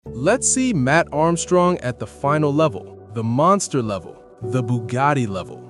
Let's see Matt Armstrong at the final level, the monster level, the Bugatti level.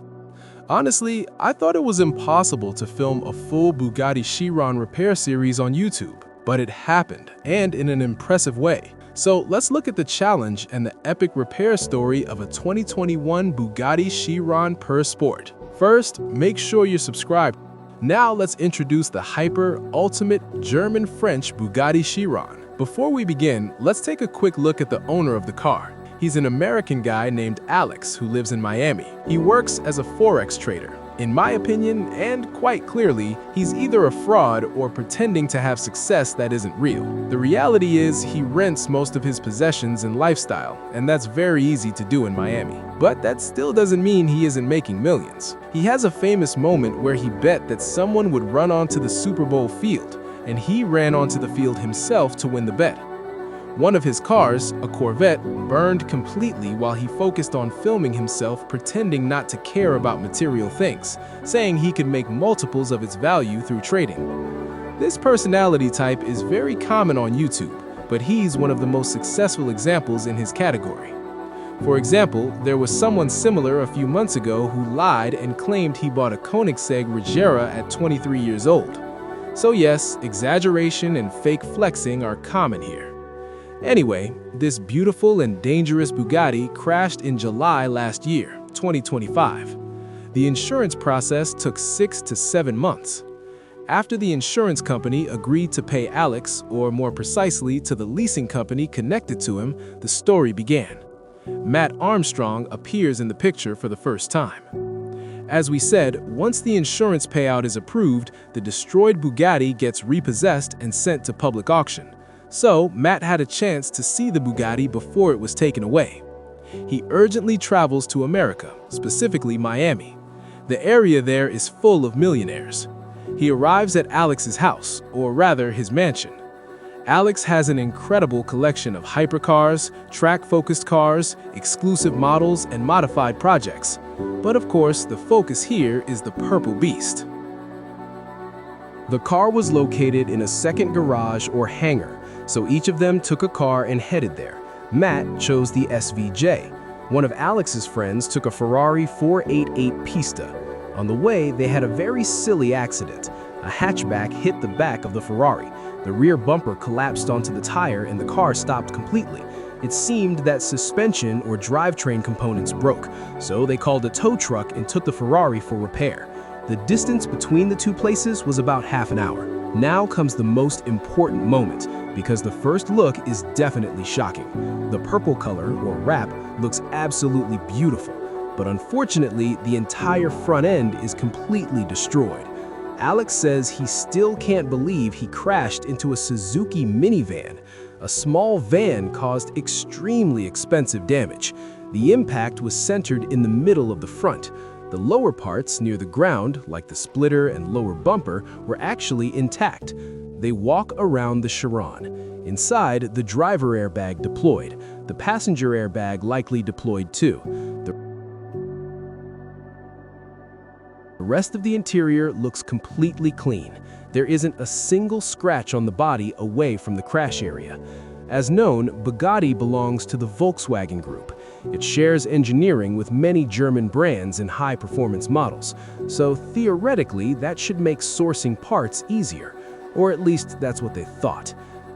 Honestly, I thought it was impossible to film a full Bugatti Chiron repair series on YouTube, but it happened, and in an impressive way. So let's look at the challenge and the epic repair story of a 2021 Bugatti Chiron Pur Sport. First, make sure you're subscribed. Now let's introduce the hyper ultimate German-French Bugatti Chiron. Before we begin, let's take a quick look at the owner of the car. He's an American guy named Alex who lives in Miami. He works as a Forex trader. In my opinion, and quite clearly, he's either a fraud or pretending to have success that isn't real. The reality is he rents most of his possessions and lifestyle, and that's very easy to do in Miami. But that still doesn't mean he isn't making millions. He has a famous moment where he bet that someone would run onto the Super Bowl field, and he ran onto the field himself to win the bet. One of his cars, a Corvette, burned completely while he focused on filming himself pretending not to care about material things, saying he could make multiples of its value through trading. This personality type is very common on YouTube, but he's one of the most successful examples in his category. For example, there was someone similar a few months ago who lied and claimed he bought a Koenigsegg Regera at 23 years old. So yes, exaggeration and fake flexing are common here. Anyway, this beautiful and dangerous Bugatti crashed in July last year, 2025. The insurance process took 6 to 7 months. After the insurance company agreed to pay Alex, or more precisely to the leasing company connected to him, the story began. Matt Armstrong appears in the picture for the first time. As we said, once the insurance payout is approved, the destroyed Bugatti gets repossessed and sent to public auction. So, Matt had a chance to see the Bugatti before it was taken away. He urgently travels to America, specifically Miami. The area there is full of millionaires. He arrives at Alex's house, or rather his mansion. Alex has an incredible collection of hypercars, track-focused cars, exclusive models, and modified projects. But of course, the focus here is the Purple Beast. The car was located in a second garage or hangar, so each of them took a car and headed there. Matt chose the SVJ. One of Alex's friends took a Ferrari 488 Pista. On the way, they had a very silly accident. A hatchback hit the back of the Ferrari. The rear bumper collapsed onto the tire and the car stopped completely. It seemed that suspension or drivetrain components broke, so they called a tow truck and took the Ferrari for repair. The distance between the two places was about half an hour. Now comes the most important moment, because the first look is definitely shocking. The purple color, or wrap, looks absolutely beautiful, but unfortunately, the entire front end is completely destroyed. Alex says he still can't believe he crashed into a Suzuki minivan. A small van caused extremely expensive damage. The impact was centered in the middle of the front. The lower parts near the ground, like the splitter and lower bumper, were actually intact. They walk around the Chiron. Inside, the driver airbag deployed. The passenger airbag likely deployed too. The rest of the interior looks completely clean. There isn't a single scratch on the body away from the crash area. As known, Bugatti belongs to the Volkswagen Group. It shares engineering with many German brands and high-performance models, so theoretically that should make sourcing parts easier, or at least that's what they thought.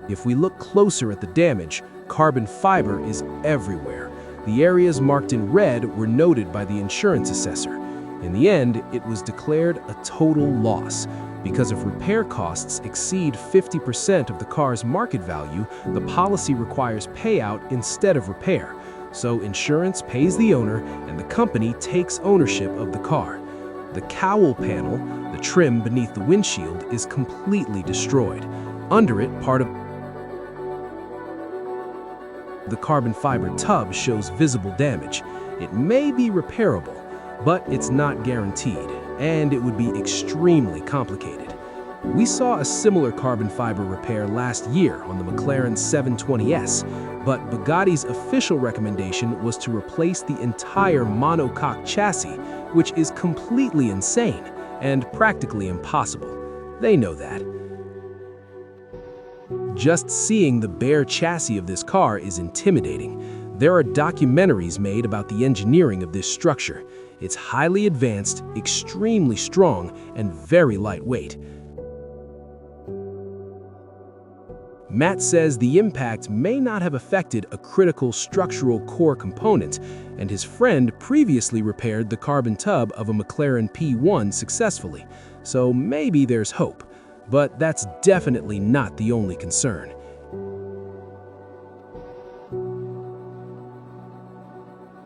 If we look closer at the damage, carbon fiber is everywhere. The areas marked in red were noted by the insurance assessor. In the end, it was declared a total loss. Because if repair costs exceed 50% of the car's market value, the policy requires payout instead of repair. So insurance pays the owner and the company takes ownership of the car. The cowl panel, the trim beneath the windshield, is completely destroyed. Under it, part of the carbon fiber tub shows visible damage. It may be repairable, but it's not guaranteed, and it would be extremely complicated. We saw a similar carbon fiber repair last year on the McLaren 720S, but Bugatti's official recommendation was to replace the entire monocoque chassis, which is completely insane and practically impossible. They know that. Just seeing the bare chassis of this car is intimidating. There are documentaries made about the engineering of this structure. It's highly advanced, extremely strong, and very lightweight. Matt says the impact may not have affected a critical structural core component, and his friend previously repaired the carbon tub of a McLaren P1 successfully, so maybe there's hope. But that's definitely not the only concern.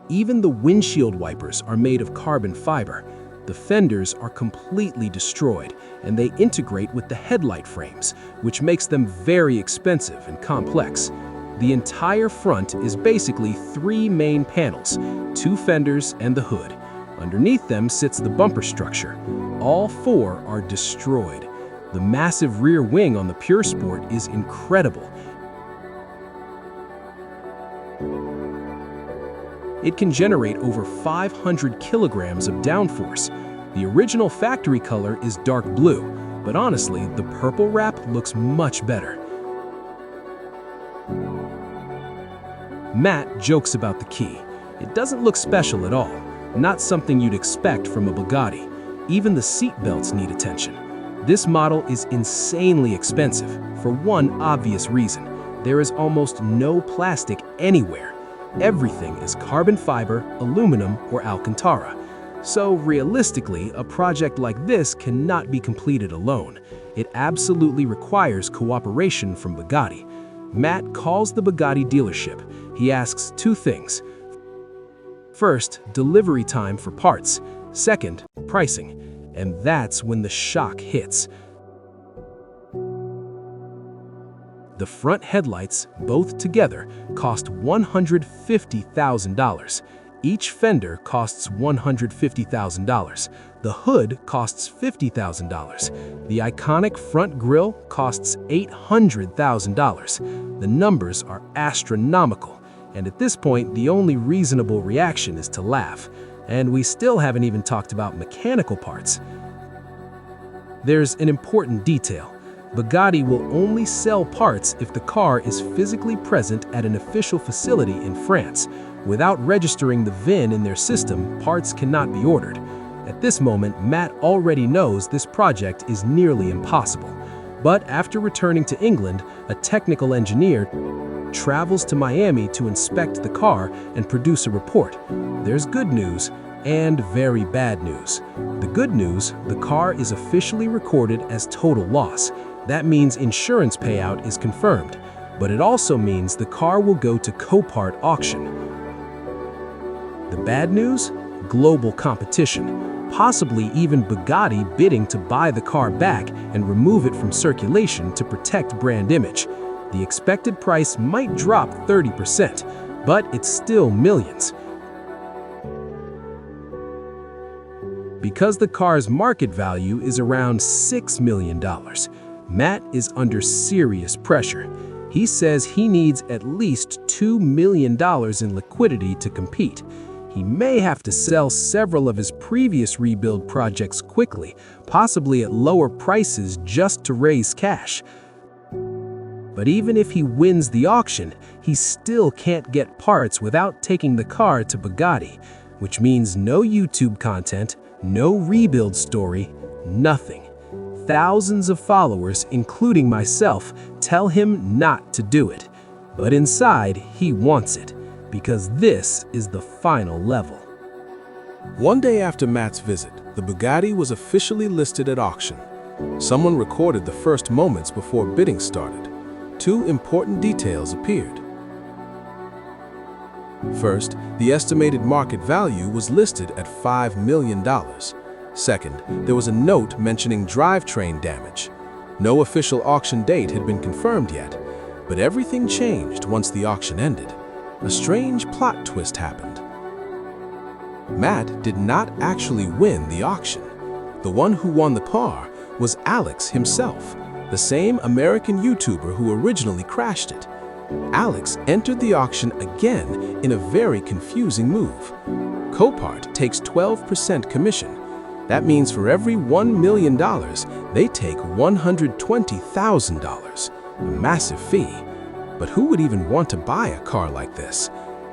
Even the windshield wipers are made of carbon fiber. The fenders are completely destroyed, and they integrate with the headlight frames, which makes them very expensive and complex. The entire front is basically 3 main panels, 2 fenders and the hood. Underneath them sits the bumper structure. All 4 are destroyed. The massive rear wing on the Pure Sport is incredible. It can generate over 500 kilograms of downforce. The original factory color is dark blue, but honestly, the purple wrap looks much better. Matt jokes about the key. It doesn't look special at all, not something you'd expect from a Bugatti. Even the seat belts need attention. This model is insanely expensive, for one obvious reason. There is almost no plastic anywhere. Everything is carbon fiber, aluminum, or Alcantara. So realistically, a project like this cannot be completed alone. It absolutely requires cooperation from Bugatti. Matt calls the Bugatti dealership. He asks 2 things. First, delivery time for parts. Second, pricing. And that's when the shock hits. The front headlights, both together, cost $150,000. Each fender costs $150,000. The hood costs $50,000. The iconic front grille costs $800,000. The numbers are astronomical, and at this point, the only reasonable reaction is to laugh. And we still haven't even talked about mechanical parts. There's an important detail. Bugatti will only sell parts if the car is physically present at an official facility in France. Without registering the VIN in their system, parts cannot be ordered. At this moment, Matt already knows this project is nearly impossible. But after returning to England, a technical engineer travels to Miami to inspect the car and produce a report. There's good news and very bad news. The good news, the car is officially recorded as total loss. That means insurance payout is confirmed, but it also means the car will go to Copart auction. The bad news? Global competition, possibly even Bugatti bidding to buy the car back and remove it from circulation to protect brand image. The expected price might drop 30%, but it's still millions. Because the car's market value is around $6 million, Matt is under serious pressure. He says he needs at least $2 million in liquidity to compete. He may have to sell several of his previous rebuild projects quickly, possibly at lower prices just to raise cash. But even if he wins the auction, he still can't get parts without taking the car to Bugatti, which means no YouTube content, no rebuild story, nothing. Thousands of followers, including myself, tell him not to do it. But inside, he wants it, because this is the final level. One day after Matt's visit, the Bugatti was officially listed at auction. Someone recorded the first moments before bidding started. 2 important details appeared. First, the estimated market value was listed at $5 million. Second, there was a note mentioning drivetrain damage. No official auction date had been confirmed yet, but everything changed once the auction ended. A strange plot twist happened. Matt did not actually win the auction. The one who won the car was Alex himself, the same American YouTuber who originally crashed it. Alex entered the auction again in a very confusing move. Copart takes 12% commission. That means for every $1 million, they take $120,000. a massive fee. But who would even want to buy a car like this?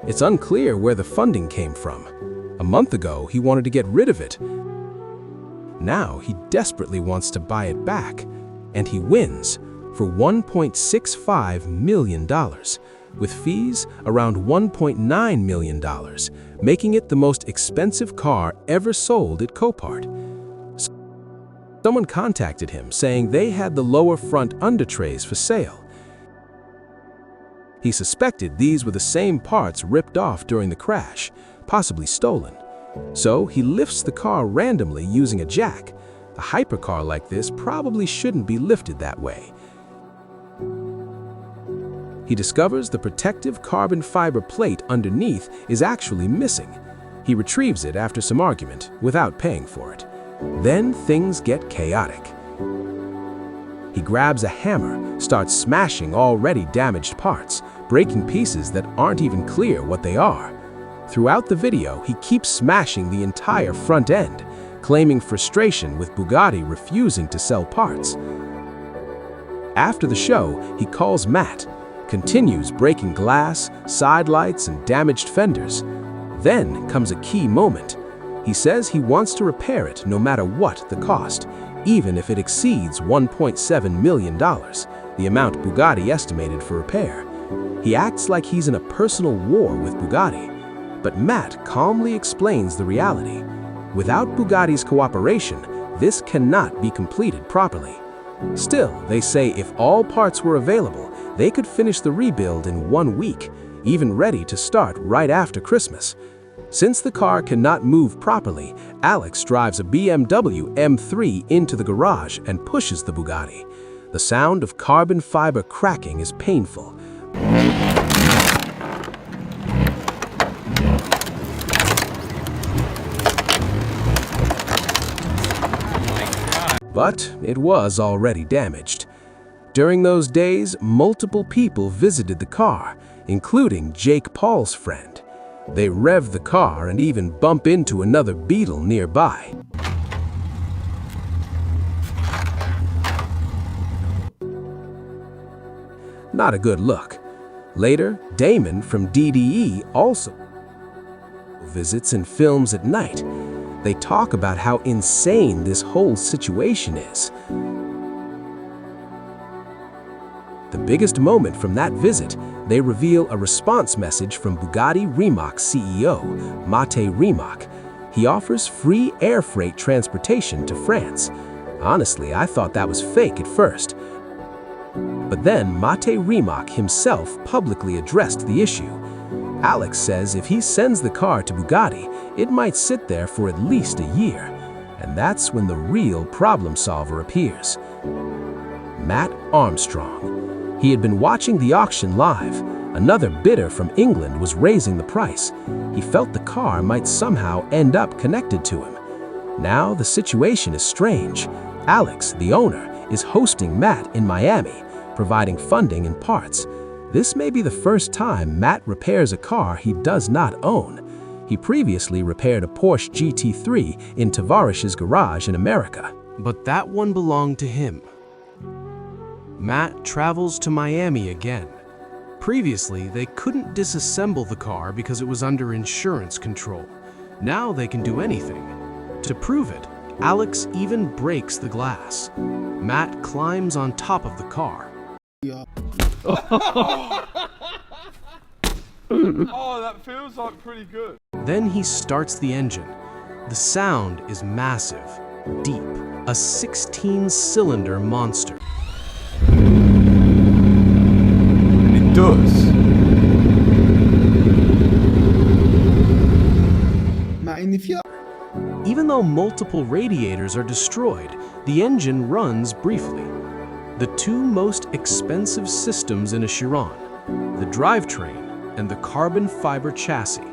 It's unclear where the funding came from. A month ago, he wanted to get rid of it. Now he desperately wants to buy it back, and he wins for $1.65 million, with fees around $1.9 million, making it the most expensive car ever sold at Copart. Someone contacted him saying they had the lower front undertrays for sale. He suspected these were the same parts ripped off during the crash, possibly stolen. So he lifts the car randomly using a jack. A hypercar like this probably shouldn't be lifted that way. He discovers the protective carbon fiber plate underneath is actually missing. He retrieves it after some argument without paying for it. Then things get chaotic. He grabs a hammer, starts smashing already damaged parts, breaking pieces that aren't even clear what they are. Throughout the video, he keeps smashing the entire front end, claiming frustration with Bugatti refusing to sell parts. After the show, he calls Matt, continues breaking glass, side lights, and damaged fenders. Then comes a key moment. He says he wants to repair it no matter what the cost, even if it exceeds $1.7 million, the amount Bugatti estimated for repair. He acts like he's in a personal war with Bugatti, but Matt calmly explains the reality. Without Bugatti's cooperation, this cannot be completed properly. Still, they say if all parts were available, they could finish the rebuild in 1 week, even ready to start right after Christmas. Since the car cannot move properly, Alex drives a BMW M3 into the garage and pushes the Bugatti. The sound of carbon fiber cracking is painful. But it was already damaged. During those days, multiple people visited the car, including Jake Paul's friend. They rev the car and even bump into another Beetle nearby. Not a good look. Later, Damon from DDE also visits and films at night. They talk about how insane this whole situation is. The biggest moment from that visit, they reveal a response message from Bugatti Rimac CEO, Mate Rimac. He offers free air freight transportation to France. Honestly, I thought that was fake at first. But then Mate Rimac himself publicly addressed the issue. Alex says if he sends the car to Bugatti, it might sit there for at least a year. And that's when the real problem solver appears. Matt Armstrong. He had been watching the auction live. Another bidder from England was raising the price. He felt the car might somehow end up connected to him. Now the situation is strange. Alex, the owner, is hosting Matt in Miami, providing funding and parts. This may be the first time Matt repairs a car he does not own. He previously repaired a Porsche GT3 in Tavarish's garage in America. But that one belonged to him. Matt travels to Miami again. Previously, they couldn't disassemble the car because it was under insurance control. Now they can do anything. To prove it, Alex even breaks the glass. Matt climbs on top of the car. Oh, that feels like pretty good. Then he starts the engine. The sound is massive, deep, a 16-cylinder monster. It does. Even though multiple radiators are destroyed, the engine runs briefly. The two most expensive systems in a Chiron, the drivetrain and the carbon fiber chassis.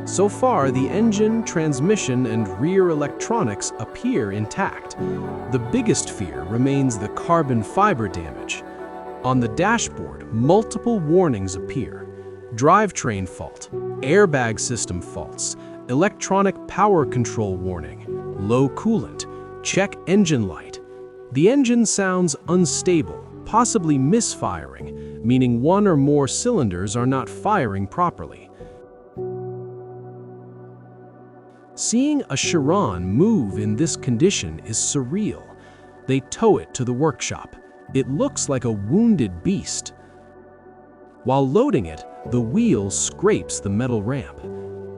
So far, the engine, transmission, and rear electronics appear intact. The biggest fear remains the carbon fiber damage. On the dashboard, multiple warnings appear. Drivetrain fault, airbag system faults, electronic power control warning, low coolant, check engine light. The engine sounds unstable, possibly misfiring, meaning one or more cylinders are not firing properly. Seeing a Chiron move in this condition is surreal. They tow it to the workshop. It looks like a wounded beast. While loading it, the wheel scrapes the metal ramp.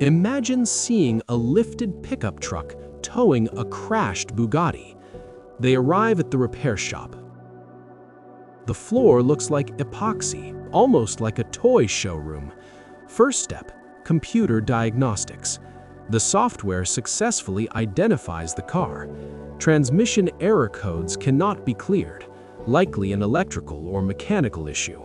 Imagine seeing a lifted pickup truck towing a crashed Bugatti. They arrive at the repair shop. The floor looks like epoxy, almost like a toy showroom. First step, computer diagnostics. The software successfully identifies the car. Transmission error codes cannot be cleared, likely an electrical or mechanical issue.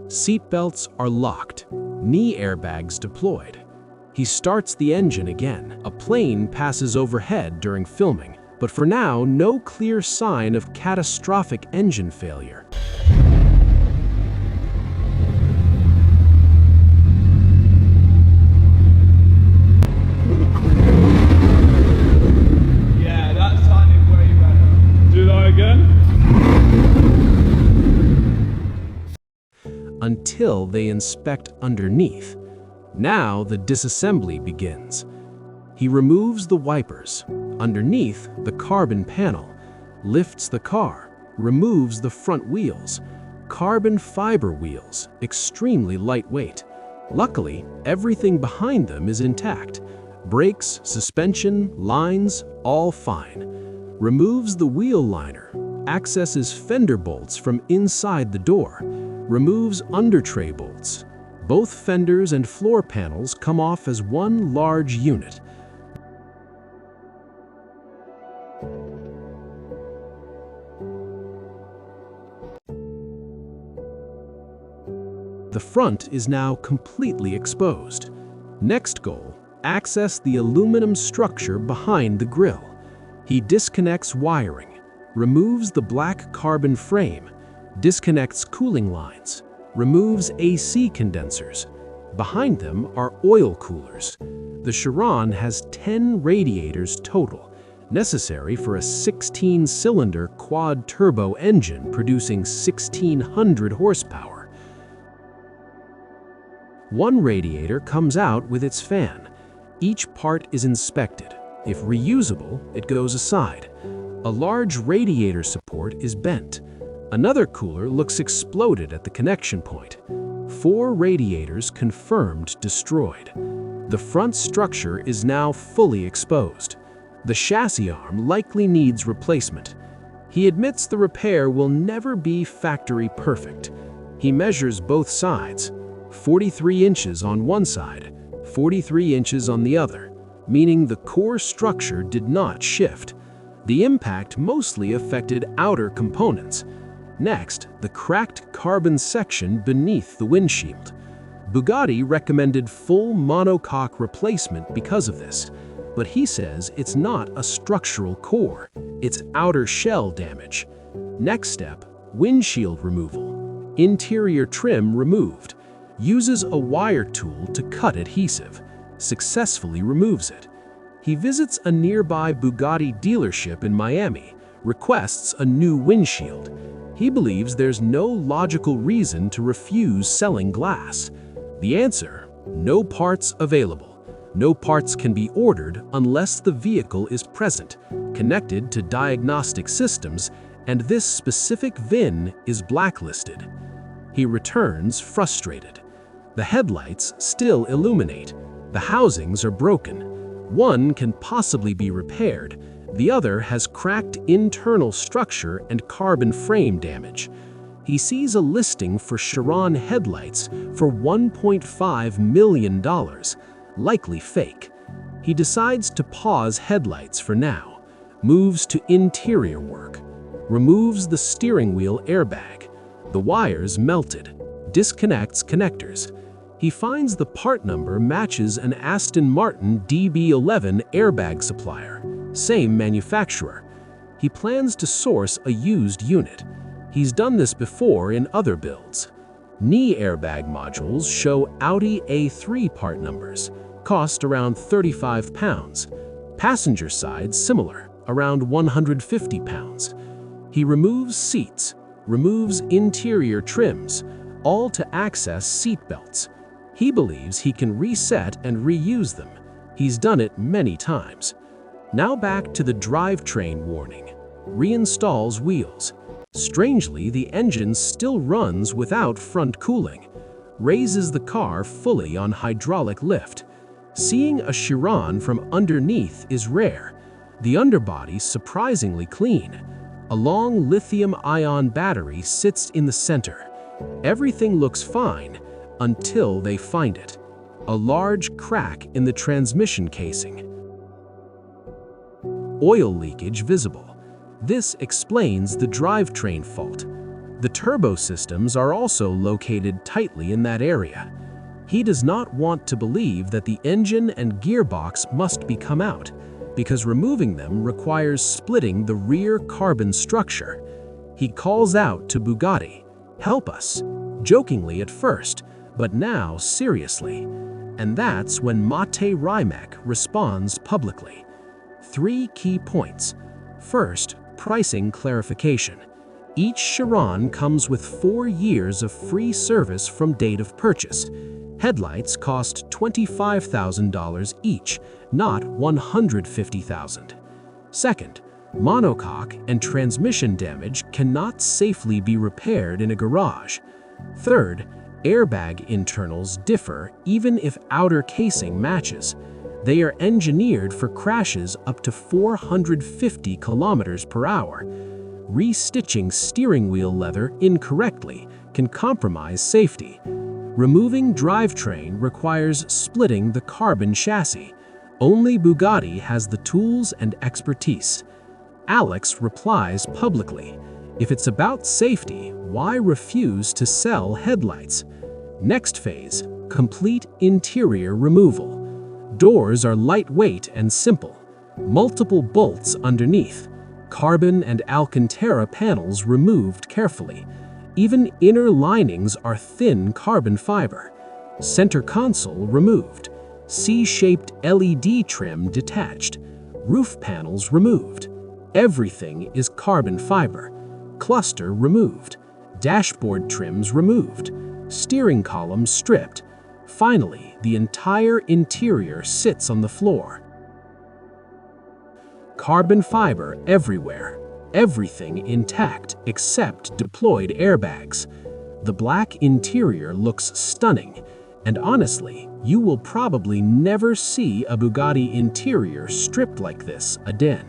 Seatbelts are locked, knee airbags deployed. He starts the engine again. A plane passes overhead during filming, but for now, no clear sign of catastrophic engine failure. Yeah, that sounded way better. Do that again? Until they inspect underneath. Now the disassembly begins. He removes the wipers. Underneath, the carbon panel, lifts the car, removes the front wheels. Carbon fiber wheels, extremely lightweight. Luckily, everything behind them is intact. Brakes, suspension, lines, all fine. Removes the wheel liner, accesses fender bolts from inside the door, removes under-tray bolts. Both fenders and floor panels come off as one large unit. The front is now completely exposed. Next goal, access the aluminum structure behind the grille. He disconnects wiring, removes the black carbon frame, disconnects cooling lines, removes AC condensers. Behind them are oil coolers. The Chiron has 10 radiators total, necessary for a 16-cylinder quad-turbo engine producing 1,600 horsepower. One radiator comes out with its fan. Each part is inspected. If reusable, it goes aside. A large radiator support is bent. Another cooler looks exploded at the connection point. 4 radiators confirmed destroyed. The front structure is now fully exposed. The chassis arm likely needs replacement. He admits the repair will never be factory perfect. He measures both sides. 43 inches on one side, 43 inches on the other, meaning the core structure did not shift. The impact mostly affected outer components. Next, the cracked carbon section beneath the windshield. Bugatti recommended full monocoque replacement because of this, but he says it's not a structural core, it's outer shell damage. Next step, windshield removal. Interior trim removed. Uses a wire tool to cut adhesive, successfully removes it. He visits a nearby Bugatti dealership in Miami, requests a new windshield. He believes there's no logical reason to refuse selling glass. The answer: no parts available. No parts can be ordered unless the vehicle is present, connected to diagnostic systems, and this specific VIN is blacklisted. He returns frustrated. The headlights still illuminate. The housings are broken. One can possibly be repaired. The other has cracked internal structure and carbon frame damage. He sees a listing for Chiron headlights for $1.5 million, likely fake. He decides to pause headlights for now, moves to interior work, removes the steering wheel airbag. The wires melted, disconnects connectors. He finds the part number matches an Aston Martin DB11 airbag supplier, same manufacturer. He plans to source a used unit. He's done this before in other builds. Knee airbag modules show Audi A3 part numbers, cost around £35. Passenger side similar, around £150. He removes seats, removes interior trims, all to access seat belts. He believes he can reset and reuse them. He's done it many times. Now back to the drivetrain warning. Reinstalls wheels. Strangely, the engine still runs without front cooling. Raises the car fully on hydraulic lift. Seeing a Chiron from underneath is rare. The underbody surprisingly clean. A long lithium-ion battery sits in the center. Everything looks fine until they find it. A large crack in the transmission casing. Oil leakage visible. This explains the drivetrain fault. The turbo systems are also located tightly in that area. He does not want to believe that the engine and gearbox must be come out, because removing them requires splitting the rear carbon structure. He calls out to Bugatti, "Help us," jokingly at first, but now seriously. And that's when Mate Rimac responds publicly. 3 key points. First, pricing clarification. Each Chiron comes with 4 years of free service from date of purchase. Headlights cost $25,000 each, not $150,000. Second, monocoque and transmission damage cannot safely be repaired in a garage. Third, airbag internals differ even if outer casing matches. They are engineered for crashes up to 450 kilometers per hour. Restitching steering wheel leather incorrectly can compromise safety. Removing drivetrain requires splitting the carbon chassis. Only Bugatti has the tools and expertise. Alex replies publicly, "If it's about safety, why refuse to sell headlights?" Next phase, complete interior removal. Doors are lightweight and simple. Multiple bolts underneath. Carbon and Alcantara panels removed carefully. Even inner linings are thin carbon fiber. Center console removed. C-shaped LED trim detached. Roof panels removed. Everything is carbon fiber. Cluster removed. Dashboard trims removed. Steering column stripped. Finally, the entire interior sits on the floor. Carbon fiber everywhere. Everything intact except deployed airbags. The black interior looks stunning, and honestly, you will probably never see a Bugatti interior stripped like this again.